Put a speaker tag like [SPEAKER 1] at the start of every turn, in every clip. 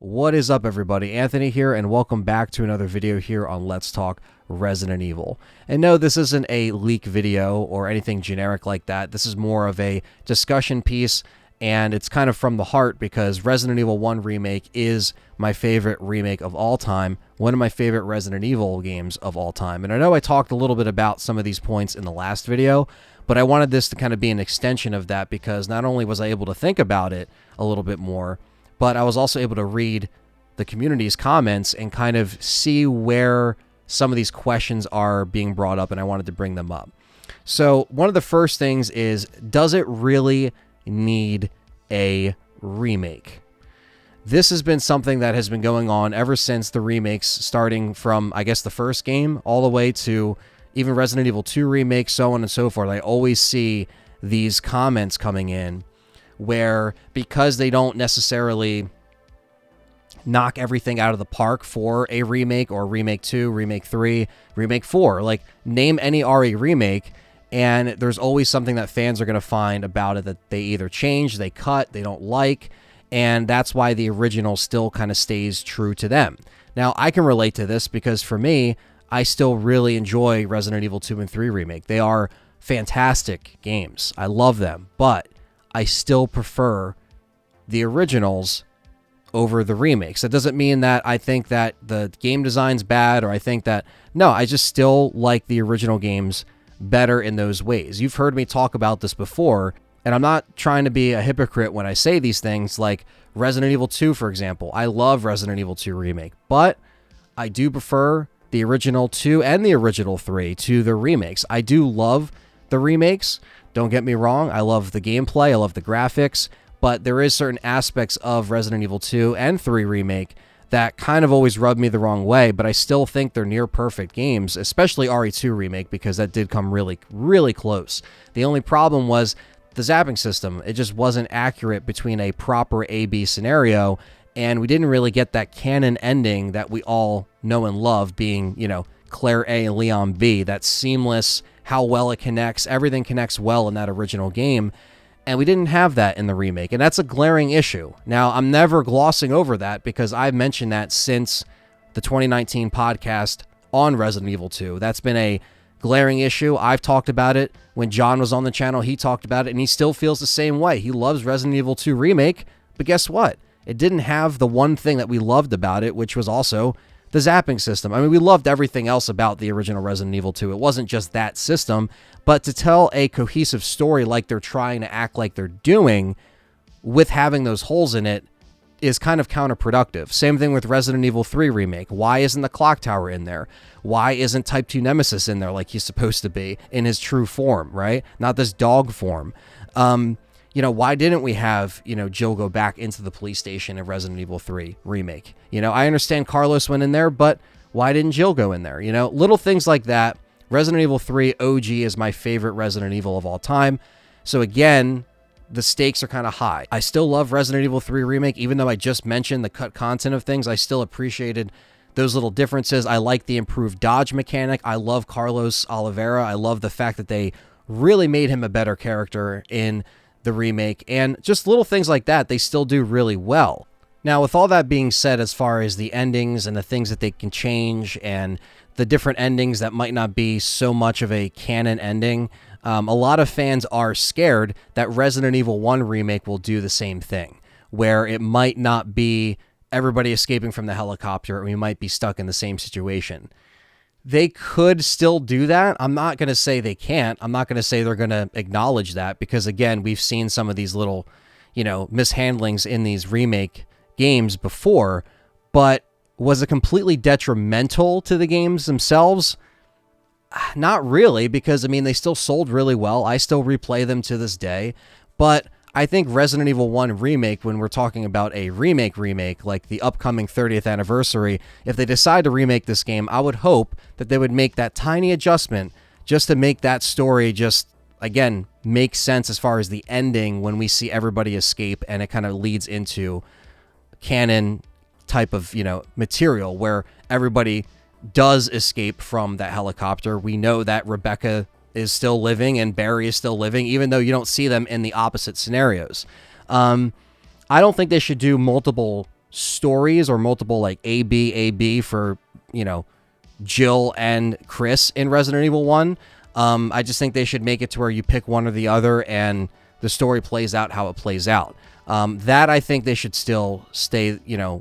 [SPEAKER 1] What is up, everybody? Anthony here, and welcome back to another video here on Let's Talk Resident Evil. And no, this isn't a leak video or anything generic like that. This is more of a discussion piece, and it's kind of from the heart because Resident Evil 1 Remake is my favorite remake of all time, one of my favorite Resident Evil games of all time. And I know I talked a little bit about some of these points in the last video, but I wanted this to kind of be an extension of that because not only was I able to think about it a little bit more, but I was also able to read the community's comments and kind of see where some of these questions are being brought up, and I wanted to bring them up. So one of the first things is, does it really need a remake? This has been something that has been going on ever since the remakes, starting from, I guess, the first game all the way to even Resident Evil 2 Remake, so on and so forth. I always see these comments coming in where, because they don't necessarily knock everything out of the park for a remake or Remake 2, Remake 3, Remake 4, like name any RE remake, and there's always something that fans are going to find about it that they either change, they cut, they don't like, and that's why the original still kind of stays true to them. Now, I can relate to this because for me, I still really enjoy Resident Evil 2 and 3 Remake. They are fantastic games. I love them, but I still prefer the originals over the remakes. That doesn't mean that I think that the game design's bad or I think that... No, I just still like the original games better in those ways. You've heard me talk about this before, and I'm not trying to be a hypocrite when I say these things, like Resident Evil 2, for example. I love Resident Evil 2 Remake, but I do prefer the original 2 and the original 3 to the remakes. I do love the remakes. Don't get me wrong, I love the gameplay, I love the graphics, but there is certain aspects of Resident Evil 2 and 3 Remake that kind of always rub me the wrong way, but I still think they're near perfect games, especially RE2 Remake, because that did come really, really close. The only problem was the zapping system. It just wasn't accurate between a proper A-B scenario, and we didn't really get that canon ending that we all know and love, being, you know, Claire A and Leon B, that seamless, how well it connects, everything connects well in that original game, and we didn't have that in the remake, and that's a glaring issue. Now, I'm never glossing over that because I've mentioned that since the 2019 podcast on Resident Evil 2. That's been a glaring issue. I've talked about it. When John was on the channel, he talked about it, and he still feels the same way. He loves Resident Evil 2 Remake, but guess what? It didn't have the one thing that we loved about it, which was also the zapping system. I mean, we loved everything else about the original Resident Evil 2. It wasn't just that system, but to tell a cohesive story like they're trying to act like they're doing with having those holes in it is kind of counterproductive. Same thing with Resident Evil 3 Remake. Why isn't the clock tower in there? Why isn't Type 2 Nemesis in there like he's supposed to be in his true form, right? Not this dog form. You know, why didn't we have, you know, Jill go back into the police station in Resident Evil 3 Remake? You know, I understand Carlos went in there, but why didn't Jill go in there? You know, little things like that. Resident Evil 3 OG is my favorite Resident Evil of all time. So again, the stakes are kind of high. I still love Resident Evil 3 Remake, even though I just mentioned the cut content of things. I still appreciated those little differences. I like the improved dodge mechanic. I love Carlos Oliveira. I love the fact that they really made him a better character in the remake, and just little things like that they still do really well. Now, with all that being said, as far as the endings and the things that they can change and the different endings that might not be so much of a canon ending, a lot of fans are scared that Resident Evil 1 Remake will do the same thing, where it might not be everybody escaping from the helicopter and we might be stuck in the same situation. They could still do that. I'm not going to say they can't. I'm not going to say they're going to acknowledge that because, again, we've seen some of these little, you know, mishandlings in these remake games before, but was it completely detrimental to the games themselves? Not really, because, I mean, they still sold really well. I still replay them to this day, but I think Resident Evil 1 Remake, when we're talking about a remake, like the upcoming 30th anniversary, if they decide to remake this game, I would hope that they would make that tiny adjustment just to make that story just, again, make sense as far as the ending when we see everybody escape and it kind of leads into canon type of, you know, material where everybody does escape from that helicopter. We know that Rebecca is still living and Barry is still living, even though you don't see them in the opposite scenarios. I don't think they should do multiple stories or multiple like A B for, Jill and Chris in Resident Evil 1. I just think they should make it to where you pick one or the other and the story plays out how it plays out. That I think they should still stay,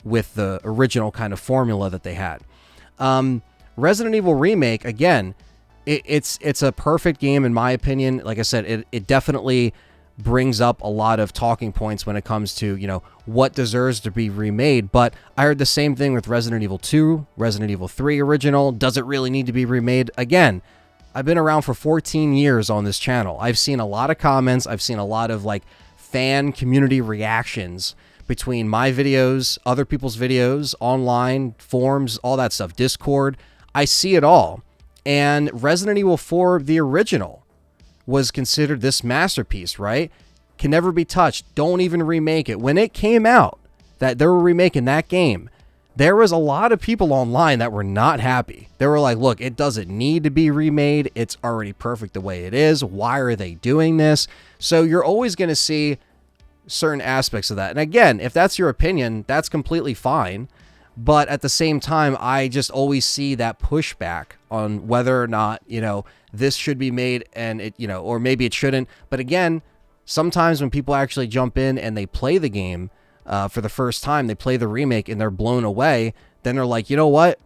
[SPEAKER 1] with the original kind of formula that they had. Resident Evil Remake, again, it's a perfect game in my opinion. Like I said, it definitely brings up a lot of talking points when it comes to, what deserves to be remade. But I heard the same thing with Resident Evil 2, Resident Evil 3 original. Does it really need to be remade? Again, I've been around for 14 years on this channel. I've seen a lot of comments. I've seen a lot of like fan community reactions between my videos, other people's videos, online, forums, all that stuff, Discord. I see it all. And Resident Evil 4, the original, was considered this masterpiece, right? Can never be touched. Don't even remake it. When it came out that they were remaking that game, there was a lot of people online that were not happy. They were like, look, it doesn't need to be remade. It's already perfect the way it is. Why are they doing this? So you're always going to see certain aspects of that. And again, if that's your opinion, that's completely fine. But at the same time, I just always see that pushback on whether or not, this should be made and it, or maybe it shouldn't. But again, sometimes when people actually jump in and they play the game for the first time, they play the remake and they're blown away, then they're like, you know what?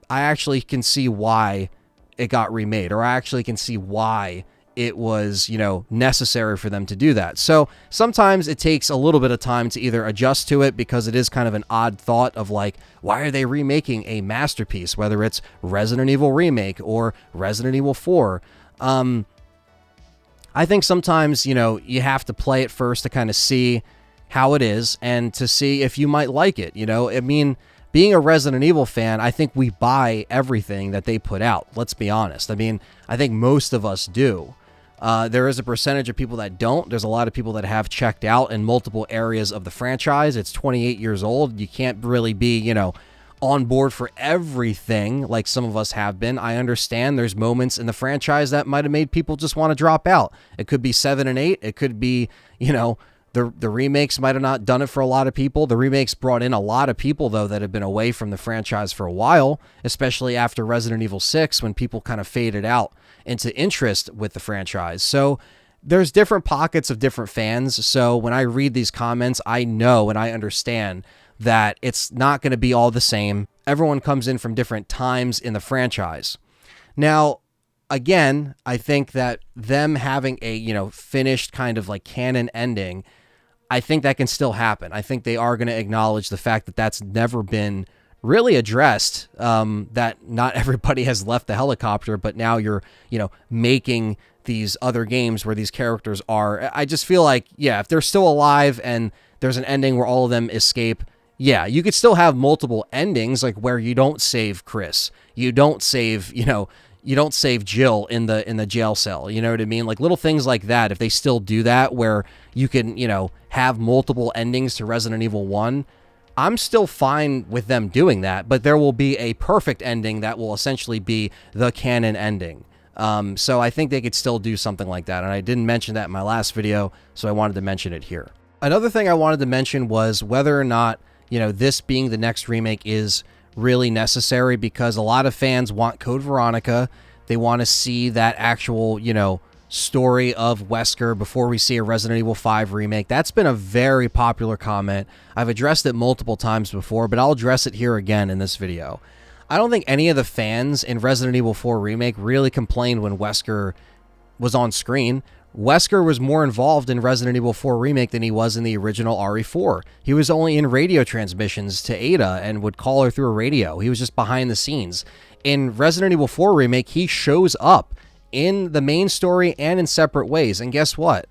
[SPEAKER 1] I actually can see why it got remade, or I actually can see why it was, necessary for them to do that. So sometimes it takes a little bit of time to either adjust to it because it is kind of an odd thought of like, why are they remaking a masterpiece, whether it's Resident Evil Remake or Resident Evil 4? I think sometimes, you have to play it first to kind of see how it is and to see if you might like it. I mean, being a Resident Evil fan, I think we buy everything that they put out. Let's be honest. I mean, I think most of us do. There is a percentage of people that don't. There's a lot of people that have checked out in multiple areas of the franchise. It's 28 years old. You can't really be, on board for everything like some of us have been. I understand there's moments in the franchise that might have made people just want to drop out. It could be 7 and 8. It could be, the remakes might have not done it for a lot of people. The remakes brought in a lot of people, though, that have been away from the franchise for a while, especially after Resident Evil 6 when people kind of faded out into interest with the franchise. So there's different pockets of different fans. So when I read these comments, I know and I understand that it's not going to be all the same. Everyone comes in from different times in the franchise. Now, again, I think that them having a, finished kind of like canon ending, I think that can still happen. I think they are going to acknowledge the fact that that's never been really addressed, that not everybody has left the helicopter, but now you're, making these other games where these characters are. I just feel like, yeah, if they're still alive and there's an ending where all of them escape, yeah, you could still have multiple endings, like where you don't save Chris, you don't save, you don't save Jill in the jail cell. You know what I mean? Like little things like that. If they still do that, where you can, have multiple endings to Resident Evil 1, I'm still fine with them doing that, but there will be a perfect ending that will essentially be the canon ending. So I think they could still do something like that. And I didn't mention that in my last video, so I wanted to mention it here. Another thing I wanted to mention was whether or not, this being the next remake is really necessary, because a lot of fans want Code Veronica. They want to see that actual, story of Wesker before we see a Resident Evil 5 remake. That's been a very popular comment. I've addressed it multiple times before, but I'll address it here again in this video. I don't think any of the fans in Resident Evil 4 Remake really complained when Wesker was on screen. Wesker was more involved in Resident Evil 4 Remake than he was in the original RE4. He was only in radio transmissions to Ada and would call her through a radio. He was just behind the scenes. In Resident Evil 4 Remake, he shows up in the main story and in separate ways. And guess what?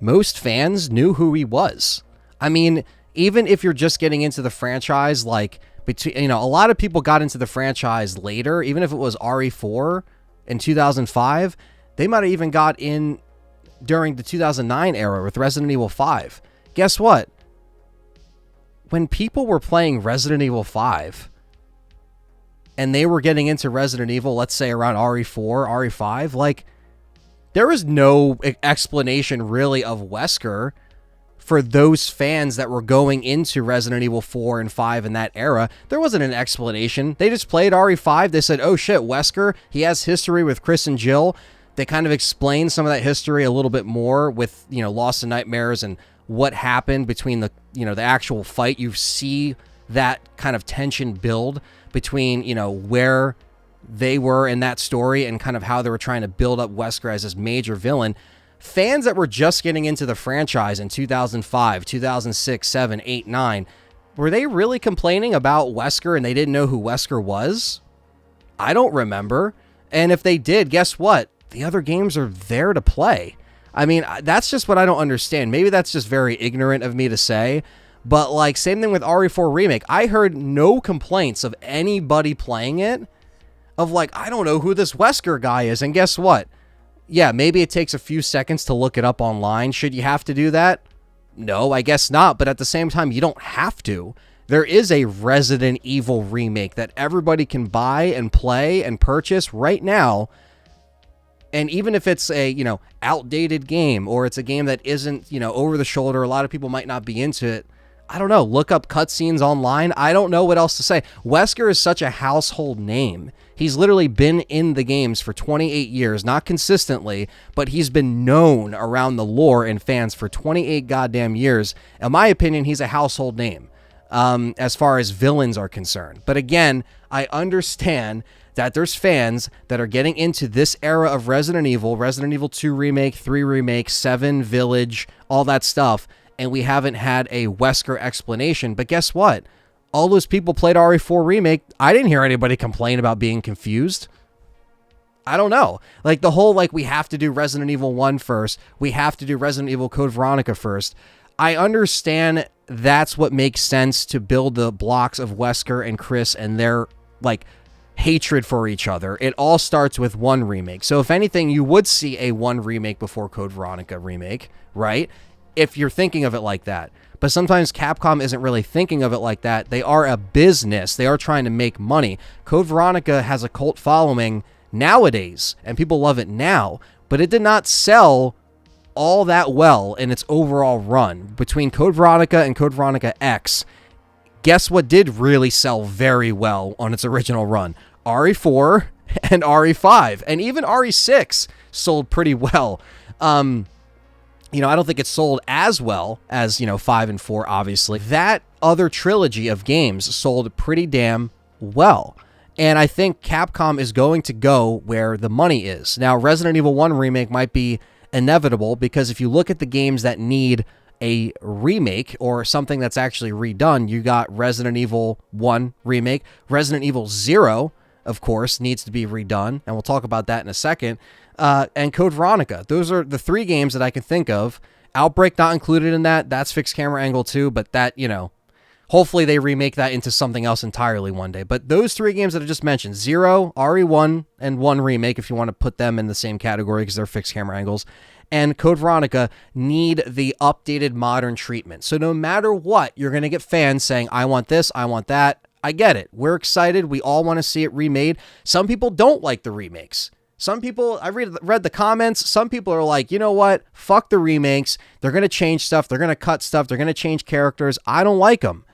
[SPEAKER 1] Most fans knew who he was. I mean, even if you're just getting into the franchise, like, between, a lot of people got into the franchise later, even if it was RE4 in 2005, they might have even got in during the 2009 era with Resident Evil 5. Guess what? When people were playing Resident Evil 5 and they were getting into Resident Evil, let's say around RE4, RE5, like, there was no explanation really of Wesker for those fans that were going into Resident Evil 4 and 5 in that era. There wasn't an explanation. They just played RE5. They said, oh shit, Wesker, he has history with Chris and Jill. They kind of explained some of that history a little bit more with, you know, Lost in Nightmares and what happened between the, you know, the actual fight. You see that kind of tension build between, you know, where they were in that story and kind of how they were trying to build up Wesker as this major villain. Fans that were just getting into the franchise in 2005, 2006, 7, 8, 9, were they really complaining about Wesker and they didn't know who Wesker was? I don't remember. And if they did, guess what? The other games are there to play. I mean, that's just what I don't understand. Maybe that's just very ignorant of me to say. But, like, same thing with RE4 Remake. I heard no complaints of anybody playing it of, like, I don't know who this Wesker guy is. And guess what? Yeah, maybe it takes a few seconds to look it up online. Should you have to do that? No, I guess not. But at the same time, you don't have to. There is a Resident Evil remake that everybody can buy and play and purchase right now. And even if it's a, you know, outdated game or it's a game that isn't, you know, over the shoulder, a lot of people might not be into it. I don't know. Look up cutscenes online. I don't know what else to say. Wesker is such a household name. He's literally been in the games for 28 years, not consistently, but he's been known around the lore and fans for 28 goddamn years. In my opinion, he's a household name as far as villains are concerned. But again, I understand that there's fans that are getting into this era of Resident Evil 2 Remake, 3 Remake, 7 Village, all that stuff, and we haven't had a Wesker explanation. But guess what? All those people played RE4 Remake. I didn't hear anybody complain about being confused. I don't know. Like, the whole, like, we have to do Resident Evil 1 first. We have to do Resident Evil Code Veronica first. I understand that's what makes sense to build the blocks of Wesker and Chris and their, like, hatred for each other. It all starts with 1 remake. So if anything, you would see a 1 remake before Code Veronica remake, right? If you're thinking of it like that. But sometimes Capcom isn't really thinking of it like that. They are a business. They are trying to make money. Code Veronica has a cult following nowadays, and people love it now, but it did not sell all that well in its overall run. Between Code Veronica and Code Veronica X, guess what did really sell very well on its original run? RE4 and RE5, and even RE6 sold pretty well. You know, I don't think it sold as well as, you know, 5 and 4, obviously. That other trilogy of games sold pretty damn well. And I think Capcom is going to go where the money is. Now, Resident Evil 1 Remake might be inevitable because if you look at the games that need a remake or something that's actually redone, you got Resident Evil 1 Remake. Resident Evil 0, of course, needs to be redone, and we'll talk about that in a second. And Code Veronica. Those are the 3 games that I can think of. Outbreak not included in that. That's fixed camera angle too, but that, you know, hopefully they remake that into something else entirely one day. But those 3 games that I just mentioned, 0, RE1, and 1 Remake, if you want to put them in the same category because they're fixed camera angles, and Code Veronica need the updated modern treatment. So no matter what, you're going to get fans saying, I want this, I want that. I get it. We're excited. We all want to see it remade. Some people don't like the remakes. Some people, I read the comments, some people are like, you know what? Fuck the remakes. They're going to change stuff. They're going to cut stuff. They're going to change characters. I don't like them.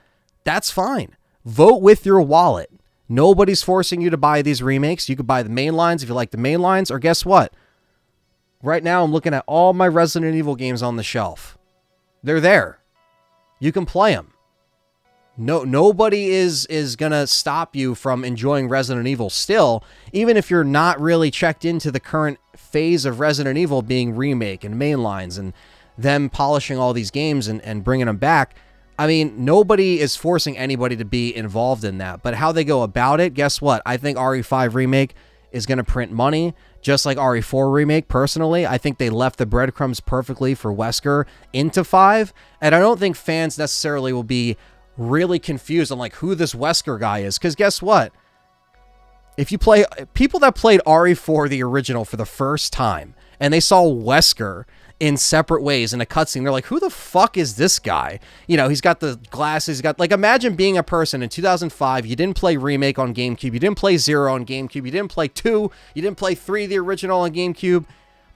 [SPEAKER 1] That's fine. Vote with your wallet. Nobody's forcing you to buy these remakes. You could buy the main lines if you like the main lines, or guess what? Right now, I'm looking at all my Resident Evil games on the shelf. They're there. You can play them. Nobody is going to stop you from enjoying Resident Evil still, even if you're not really checked into the current phase of Resident Evil being remake and mainlines and them polishing all these games and bringing them back. I mean, nobody is forcing anybody to be involved in that, but how they go about it, guess what? I think RE5 Remake is going to print money, just like RE4 Remake. Personally, I think they left the breadcrumbs perfectly for Wesker into 5, and I don't think fans necessarily will be really confused on like who this Wesker guy is, because guess what? If you play, people that played RE4 the original for the first time and they saw Wesker in separate ways in a cutscene, they're like, who the fuck is this guy? You know, he's got the glasses, he's got, like, imagine being a person in 2005, you didn't play Remake on GameCube, you didn't play 0 on GameCube, you didn't play 2, you didn't play 3, the original on GameCube,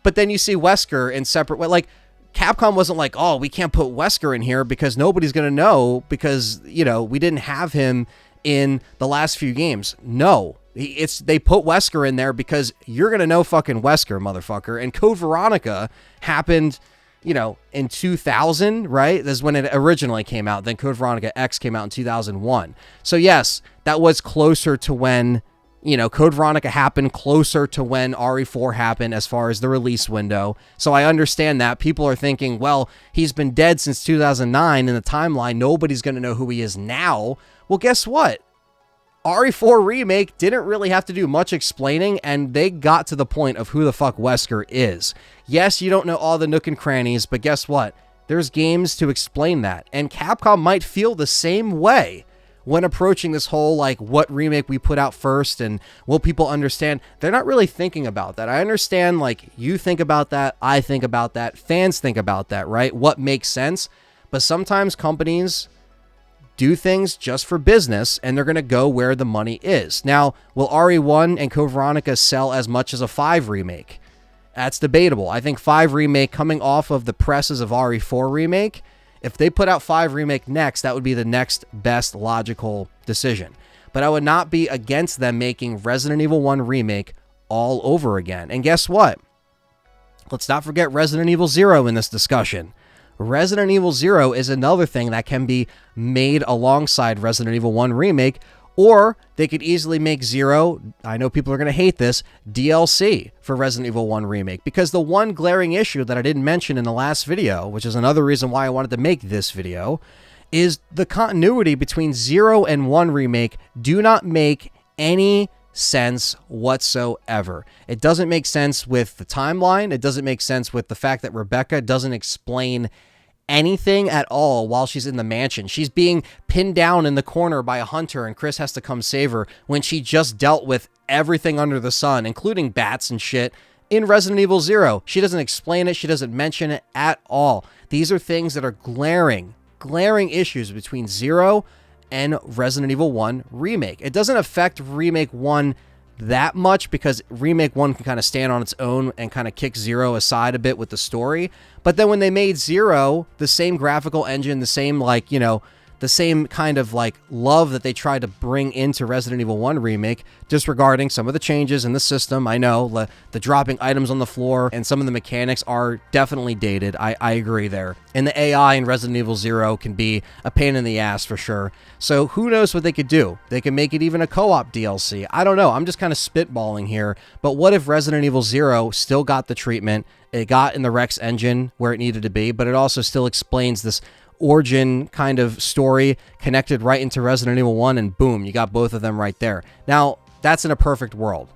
[SPEAKER 1] but then you see Wesker in separate way. Like, Capcom wasn't like, oh, we can't put Wesker in here because nobody's going to know because, you know, we didn't have him in the last few games. No, they put Wesker in there because you're going to know fucking Wesker, motherfucker. And Code Veronica happened, you know, in 2000, right? That's when it originally came out. Then Code Veronica X came out in 2001. So yes, that was closer to when, you know, Code Veronica happened, closer to when RE4 happened as far as the release window. So I understand that. People are thinking, well, he's been dead since 2009 in the timeline. Nobody's going to know who he is now. Well, guess what? RE4 Remake didn't really have to do much explaining, and they got to the point of who the fuck Wesker is. Yes, you don't know all the nook and crannies, but guess what? There's games to explain that, and Capcom might feel the same way when approaching this whole, like, what remake we put out first and will people understand. They're not really thinking about that. I understand, like, you think about that, I think about that, fans think about that, right? What makes sense? But sometimes companies do things just for business, and they're going to go where the money is. Now, will RE1 and Code Veronica sell as much as a 5 remake? That's debatable. I think 5 remake, coming off of the presses of RE4 Remake, if they put out 5 Remake next, that would be the next best logical decision. But I would not be against them making Resident Evil 1 Remake all over again. And guess what? Let's not forget Resident Evil 0 in this discussion. Resident Evil 0 is another thing that can be made alongside Resident Evil 1 Remake, or they could easily make 0, I know people are going to hate this, DLC for Resident Evil 1 Remake. Because the one glaring issue that I didn't mention in the last video, which is another reason why I wanted to make this video, is the continuity between 0 and 1 Remake do not make any sense whatsoever. It doesn't make sense with the timeline. It doesn't make sense with the fact that Rebecca doesn't explain anything at all while she's in the mansion. She's being pinned down in the corner by a hunter, and Chris has to come save her when she just dealt with everything under the sun, including bats and shit, in Resident Evil 0. She doesn't explain it. She doesn't mention it at all. These are things that are glaring issues between 0 and Resident Evil 1 Remake. It doesn't affect Remake 1 that much because Remake 1 can kind of stand on its own and kind of kick 0 aside a bit with the story. But then when they made 0, the same graphical engine, the same, like, you know, the same kind of, like, love that they tried to bring into Resident Evil 1 Remake, disregarding some of the changes in the system. I know the dropping items on the floor and some of the mechanics are definitely dated. I agree there. And the AI in Resident Evil 0 can be a pain in the ass for sure. So who knows what they could do? They can make it even a co-op DLC. I don't know. I'm just kind of spitballing here. But what if Resident Evil 0 still got the treatment? It got in the Rex engine where it needed to be, but it also still explains this origin kind of story connected right into Resident Evil 1, and boom, you got both of them right there. Now, that's in a perfect world.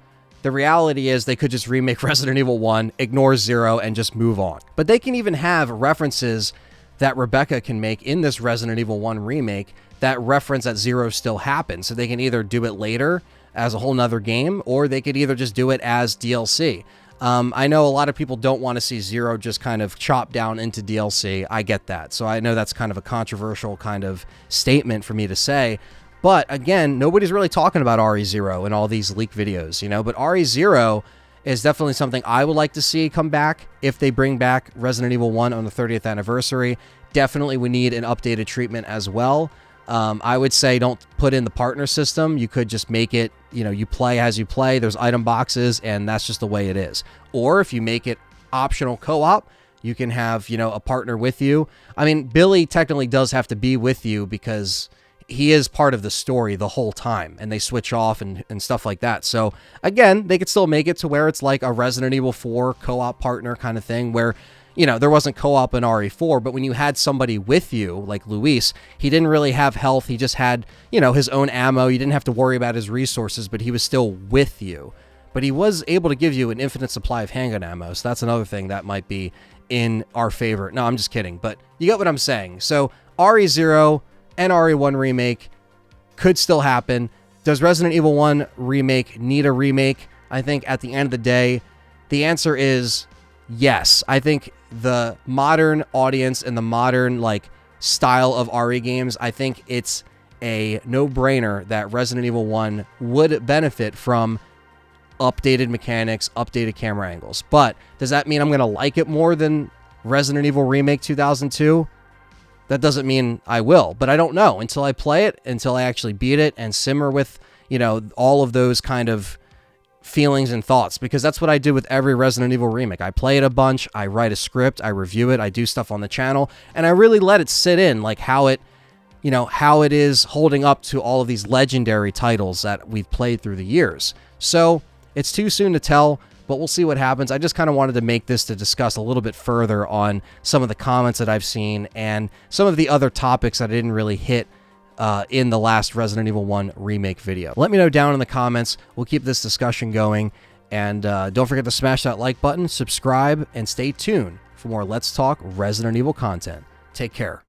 [SPEAKER 1] The reality is they could just remake Resident Evil 1, ignore 0, and just move on. But they can even have references that Rebecca can make in this Resident Evil 1 remake that reference that 0 still happened. So they can either do it later as a whole nother game, or they could either just do it as DLC. I know a lot of people don't want to see 0 just kind of chopped down into DLC. I get that. So I know that's kind of a controversial kind of statement for me to say. But again, nobody's really talking about RE0 in all these leak videos, you know, but RE0 is definitely something I would like to see come back if they bring back Resident Evil 1 on the 30th anniversary. Definitely we need an updated treatment as well. I would say don't put in the partner system. You could just make it, you know, you play as you play. There's item boxes, and that's just the way it is. Or if you make it optional co-op, you can have, you know, a partner with you. I mean, Billy technically does have to be with you because he is part of the story the whole time, and they switch off and stuff like that. So again, they could still make it to where it's like a Resident Evil 4 co-op partner kind of thing where, you know, there wasn't co-op in RE4, but when you had somebody with you, like Luis, he didn't really have health. He just had, you know, his own ammo. You didn't have to worry about his resources, but he was still with you. But he was able to give you an infinite supply of handgun ammo, so that's another thing that might be in our favor. No, I'm just kidding, but you get what I'm saying. So RE0 and RE1 Remake could still happen. Does Resident Evil 1 Remake need a remake? I think at the end of the day, the answer is yes. I think the modern audience and the modern, like, style of RE games, I think it's a no-brainer that Resident Evil 1 would benefit from updated mechanics, updated camera angles. But does that mean I'm going to like it more than Resident Evil Remake 2002? That doesn't mean I will, but I don't know until I play it, until I actually beat it and simmer with, you know, all of those kind of feelings and thoughts, because that's what I do with every Resident Evil remake. I play it a bunch, I write a script, I review it, I do stuff on the channel, and I really let it sit in, like how it, you know, how it is holding up to all of these legendary titles that we've played through the years. So it's too soon to tell, but we'll see what happens. I just kind of wanted to make this to discuss a little bit further on some of the comments that I've seen and some of the other topics that I didn't really hit in the last Resident Evil 1 remake video. Let me know down in the comments. We'll keep this discussion going. And don't forget to smash that like button, subscribe, and stay tuned for more Let's Talk Resident Evil content. Take care.